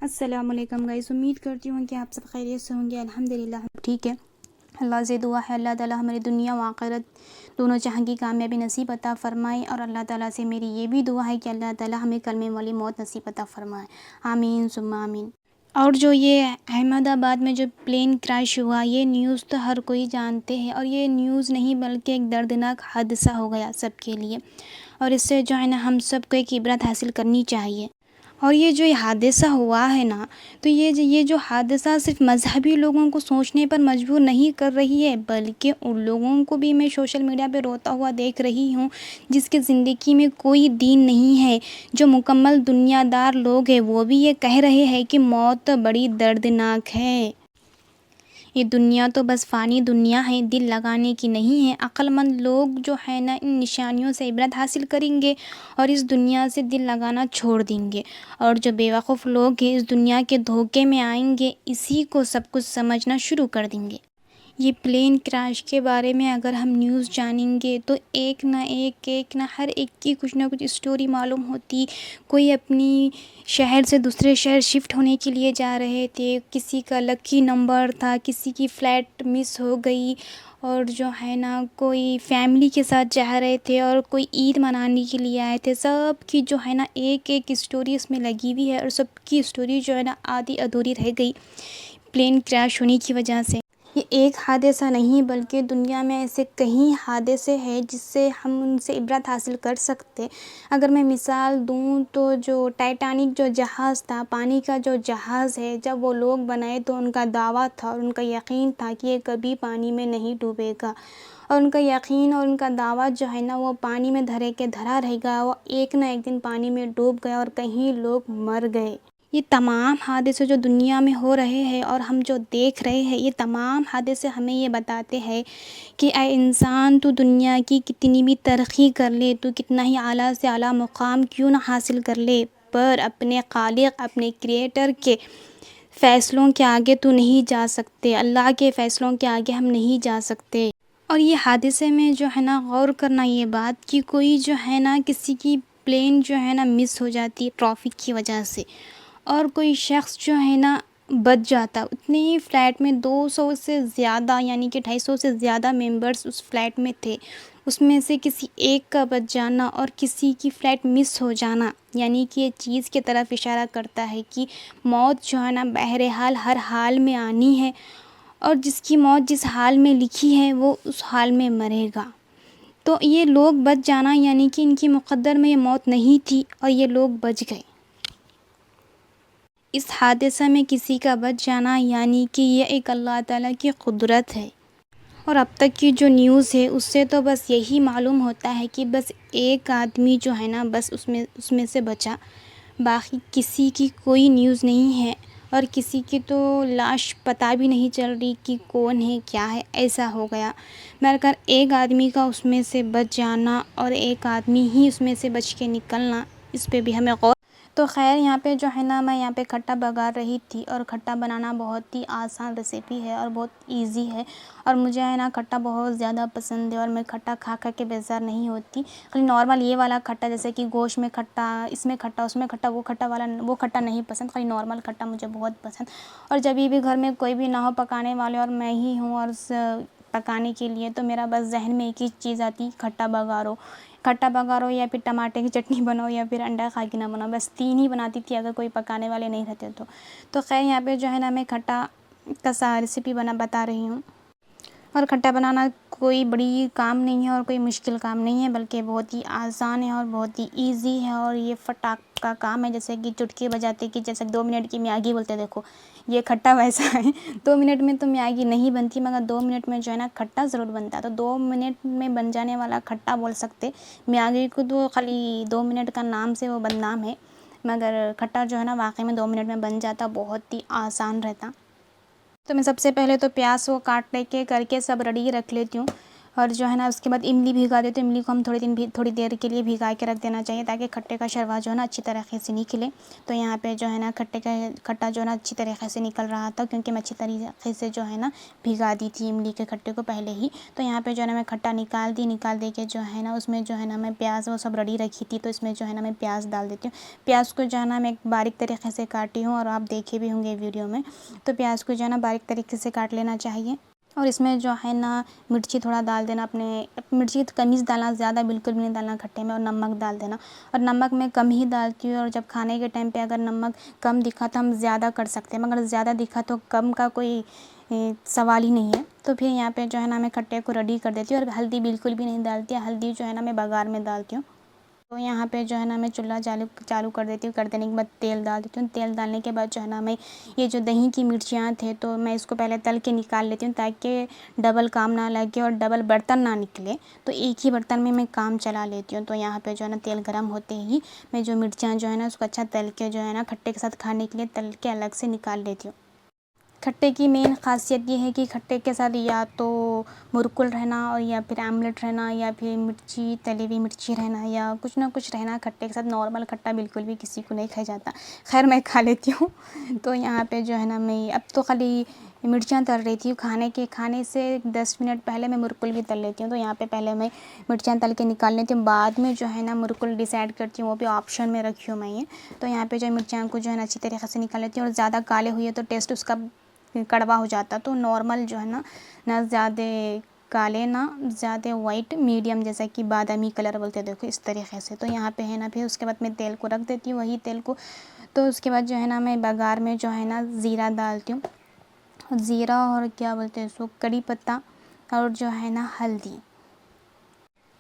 अस्सलामुअलैकुम गाइस, उम्मीद करती हूँ कि आप सब खैरियत से होंगे। अल्हम्दुलिल्लाह हम ठीक है। अल्लाह से दुआ है अल्लाह ताला हमारी दुनिया व आखिरत दोनों जहां की कामयाबी नसीब अता फ़रमाए। और अल्लाह ताला से मेरी ये भी दुआ है कि अल्लाह ताला हमें कलमे वाली मौत नसीब अता फ़रमाए। आमीन सुम्मा आमीन। और जो ये अहमदाबाद में जो प्लेन क्रैश हुआ, ये न्यूज़ तो हर कोई जानते हैं और ये न्यूज़ नहीं बल्कि एक दर्दनाक हादसा हो गया सबके लिए। और इससे जो है ना हम सबको एक इबरत हासिल करनी चाहिए। और ये हादसा हुआ है ना, तो ये जो हादसा सिर्फ मज़हबी लोगों को सोचने पर मजबूर नहीं कर रही है, बल्कि उन लोगों को भी मैं सोशल मीडिया पे रोता हुआ देख रही हूँ जिसकी ज़िंदगी में कोई दीन नहीं है। जो मुकम्मल दुनियादार लोग हैं वो भी ये कह रहे हैं कि मौत बड़ी दर्दनाक है। ये दुनिया तो बस फ़ानी दुनिया है, दिल लगाने की नहीं है। अक्लमंद लोग जो है ना इन निशानियों से इबरत हासिल करेंगे और इस दुनिया से दिल लगाना छोड़ देंगे। और जो बेवकूफ़ लोग हैं इस दुनिया के धोखे में आएंगे, इसी को सब कुछ समझना शुरू कर देंगे। ये प्लेन क्रैश के बारे में अगर हम न्यूज़ जानेंगे तो एक ना हर एक की कुछ ना कुछ स्टोरी मालूम होती। कोई अपनी शहर से दूसरे शहर शिफ्ट होने के लिए जा रहे थे, किसी का लकी नंबर था, किसी की फ़्लाइट मिस हो गई। और जो है ना कोई फैमिली के साथ जा रहे थे और कोई ईद मनाने के लिए आए थे। सब की जो है ना एक स्टोरी इसमें लगी हुई है और सबकी स्टोरी जो है ना आधी अधूरी रह गई प्लेन क्रैश होने की वजह से। ये एक हादसा नहीं बल्कि दुनिया में ऐसे कई हादसे हैं जिससे हम उनसे इबरत हासिल कर सकते। अगर मैं मिसाल दूँ तो जो टाइटैनिक जो जहाज़ था, पानी का जो जहाज़ है, जब वो लोग बनाए तो उनका दावा था और उनका यकीन था कि ये कभी पानी में नहीं डूबेगा। और उनका यकीन और उनका दावा जो है ना वो पानी में धरे के धरा रहेगा। वो एक ना एक दिन पानी में डूब गया और कहीं लोग मर गए। ये तमाम हादसे जो दुनिया में हो रहे हैं और हम जो देख रहे हैं, ये तमाम हादसे हमें ये बताते हैं कि ऐ इंसान, तू दुनिया की कितनी भी तरक्की कर ले, तू कितना ही आला से आला मुकाम क्यों ना हासिल कर ले, पर अपने खालिक, अपने क्रिएटर के फ़ैसलों के आगे तू नहीं जा सकते। अल्लाह के फ़ैसलों के आगे हम नहीं जा सकते। और ये हादसे में जो है ना गौर करना ये बात कि कोई जो है ना किसी की प्लेन जो है ना मिस हो जाती है ट्रैफिक की वजह से, और कोई शख्स जो है ना बच जाता। उतनी ही फ़्लाइट में 200 से ज़्यादा यानी कि 250 से ज़्यादा मेंबर्स उस फ़्लाइट में थे। उसमें से किसी एक का बच जाना और किसी की फ़्लाइट मिस हो जाना, यानी कि ये चीज़ की तरफ इशारा करता है कि मौत जो है ना बहरहाल हर हाल में आनी है। और जिसकी मौत जिस हाल में लिखी है वो उस हाल में मरेगा। तो ये लोग बच जाना यानी कि इनकी मुक़द्दर में ये मौत नहीं थी और ये लोग बच गए। इस हादसा में किसी का बच जाना यानी कि ये एक अल्लाह ताला की कुदरत है। और अब तक की जो न्यूज़ है उससे तो बस यही मालूम होता है कि बस एक आदमी जो है ना बस उसमें से बचा। बाकी किसी की कोई न्यूज़ नहीं है और किसी की तो लाश पता भी नहीं चल रही कि कौन है क्या है, ऐसा हो गया। मगर एक आदमी का उसमें से बच जाना और एक आदमी ही उसमें से बच के निकलना, इस पे भी हमें गौर। तो ख़ैर यहाँ पे जो है ना मैं यहाँ पे खट्टा बघार रही थी और खट्टा बनाना बहुत ही आसान रेसिपी है और बहुत इजी है। और मुझे है ना खट्टा बहुत ज़्यादा पसंद है और मैं खट्टा खा खा के बेजार नहीं होती। खाली नॉर्मल ये वाला खट्टा, जैसे कि गोश्त में खट्टा, इसमें खट्टा, उसमें खट्टा, वो खट्टा वाला वो खट्टा नहीं पसंद। खाली नॉर्मल खट्टा मुझे बहुत पसंद। और जब भी घर में कोई भी ना हो पकाने वाले और मैं ही हूँ और पकाने के लिए, तो मेरा बस जहन में एक ही चीज़ आती, खट्टा बघारो। खट्टा बघारो या फिर टमाटर की चटनी बनाओ या फिर अंडा खा के ना बनाओ, बस 3 ही बनाती थी अगर कोई पकाने वाले नहीं रहते तो खैर यहाँ पे जो है ना मैं खट्टा का रेसिपी बता रही हूँ। और खट्टा बनाना कोई बड़ी काम नहीं है और कोई मुश्किल काम नहीं है, बल्कि बहुत ही आसान है और बहुत ही ईज़ी है और ये फटाक का काम है। जैसे कि चुटकी बजाते कि जैसे 2 मिनट की मैगी बोलते, देखो ये खट्टा वैसा है। 2 मिनट में तो मैगी नहीं बनती, मगर 2 मिनट में जो है ना खट्टा ज़रूर बनता है। तो 2 मिनट में बन जाने वाला खट्टा बोल सकते। मैगी को तो खाली 2 मिनट का नाम से वो बदनाम है, मगर खट्टा जो है ना वाकई में 2 मिनट में बन जाता, बहुत ही आसान रहता। तो मैं सबसे पहले तो प्याज को काट लेके करके सब रेडी रख लेती हूँ। और जो है ना उसके बाद इमली भिगा देते हैं। इमली को हम थोड़ी देर के लिए भिगा के रख देना चाहिए ताकि खट्टे का शरबत जो है ना अच्छी तरीके से निकले। तो यहाँ पे जो है ना खट्टा जो है ना अच्छी तरीके से निकल रहा था क्योंकि मैं अच्छी तरीके से जो है ना भिगा दी थी इमली के खट्टे को पहले ही। तो यहाँ पे जो है ना मैं खट्टा निकाल दे के जो है ना उसमें जो है ना मैं प्याज वो सब रेडी रखी थी, तो इसमें जो है ना मैं प्याज डाल देती हूँ। प्याज को जो है ना मैं बारीक तरीके से काटी हूँ और आप देखे भी होंगे वीडियो में। तो प्याज को जो है ना बारीक तरीके से काट लेना चाहिए। और इसमें जो है ना मिर्ची थोड़ा डाल देना, अपने मिर्ची कम ही डालना, ज़्यादा बिल्कुल भी नहीं डालना खट्टे में। और नमक डाल देना, और नमक मैं कम ही डालती हूँ। और जब खाने के टाइम पे अगर नमक कम दिखा तो हम ज़्यादा कर सकते हैं, मगर ज़्यादा दिखा तो कम का कोई सवाल ही नहीं है। तो फिर यहाँ पे जो है ना मैं खट्टे को रेडी कर देती हूँ। और हल्दी बिल्कुल भी नहीं डालती है, हल्दी जो है ना मैं बघार में डालती हूँ। तो यहाँ पे जो है ना मैं चूल्हा चालू कर देती हूँ। कर देने के बाद तेल डाल देती हूँ। तेल डालने के बाद जो है ना मैं ये जो दही की मिर्चियाँ थे तो मैं इसको पहले तल के निकाल लेती हूँ ताकि डबल काम ना लगे और डबल बर्तन ना निकले। तो एक ही बर्तन में मैं काम चला लेती हूँ। तो यहाँ पे जो है ना तेल गर्म होते ही मैं जो मिर्चियाँ जो है ना उसको अच्छा तल के जो है ना खट्टे के साथ खाने के लिए तल के अलग से निकाल लेती हूँ। खट्टे की मेन ख़ासियत ये है कि खट्टे के साथ या तो मुरकुल रहना और या फिर आमलेट रहना या फिर मिर्ची, तली हुई मिर्ची रहना या कुछ ना कुछ रहना खट्टे के साथ। नॉर्मल खट्टा बिल्कुल भी किसी को नहीं खाया जाता, खैर मैं खा लेती हूँ। तो यहाँ पे जो है ना मैं अब तो खाली मिर्चियाँ तल रही थी। खाने से 10 मिनट पहले मैं मुरकुल भी तल लेती हूँ। तो यहाँ पे पहले मैं मिर्चियाँ तल के निकाल लेती हूँ, बाद में जो है ना मुरकुल डिसाइड करती हूँ, वो भी ऑप्शन में रखी हूँ मैं ये। तो यहाँ पे जो मिर्चियाँ को जो है ना अच्छी तरीके से निकाल लेती हूँ। और ज़्यादा काले हुए तो टेस्ट उसका कड़वा हो जाता। तो नॉर्मल जो है ना ज़्यादा काले ना ज़्यादा वाइट, मीडियम जैसा कि बादामी कलर बोलते हैं, देखो इस तरीके से। तो यहाँ पे है ना फिर उसके बाद मैं तेल को रख देती हूँ, वही तेल को। तो उसके बाद जो है ना मैं बघार में जो है ना ज़ीरा डालती हूँ, ज़ीरा और क्या बोलते हैं उसको, कड़ी पत्ता और जो है ना हल्दी।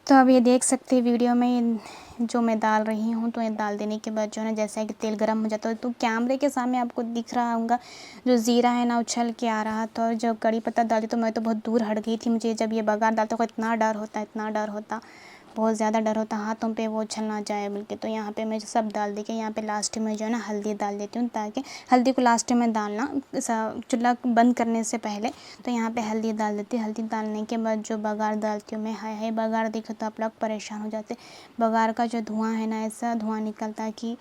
तो अब ये देख सकते हैं वीडियो में जो मैं डाल रही हूँ। तो ये डाल देने के बाद जो है ना जैसा कि तेल गर्म हो जाता है तो कैमरे के सामने आपको दिख रहा होगा जो ज़ीरा है ना उछल के आ रहा था। और जब कड़ी पत्ता डाली तो मैं तो बहुत दूर हट गई थी। मुझे जब ये बघार डालते को इतना डर होता, बहुत ज़्यादा डर होता हाथों पे वो उछल ना जाए बल्कि। तो यहाँ पे मैं सब डाल दे के यहाँ पे लास्ट में जो है ना हल्दी डाल देती हूँ, ताकि हल्दी को लास्ट में डालना चूल्हा बंद करने से पहले। तो यहाँ पे हल्दी डाल देती हूँ। हल्दी डालने के बाद जो बघार डालती हूँ मैं, हाय बघार देखे तो आप लोग परेशान हो जाते। बघार का जो धुआँ है ना, ऐसा धुआँ निकलता है कि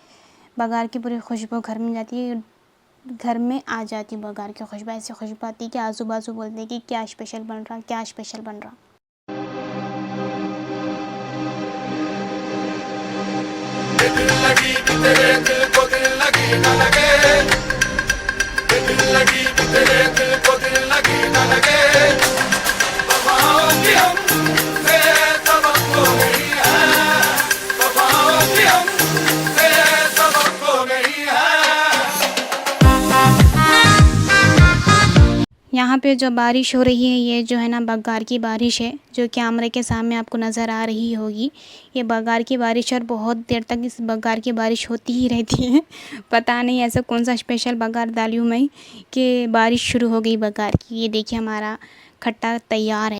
बघार की पूरी खुशबू घर में जाती है, घर में आ जाती बघार की खुशबू। ऐसी खुशबू आती है कि आजू बाजू बोलते हैं कि क्या स्पेशल बन रहा, क्या स्पेशल बन रहा। दिल लगी कि तेरे दिल को दिल लगी न लगे, दिल लगी कि तेरे दिल को दिल लगी न लगे। वफाओं की हमसे सबक हो गई है, वफाओं की हमसे सबक हो गई है। यहाँ पे जो बारिश हो रही है ये जो है ना बघार की बारिश है, जो कैमरे के सामने आपको नज़र आ रही होगी। ये बघार की बारिश, और बहुत देर तक इस बघार की बारिश होती ही रहती है। पता नहीं ऐसा कौन सा स्पेशल बघार डाली हूँ मैं कि बारिश शुरू हो गई बघार की। ये देखिए हमारा खट्टा तैयार है।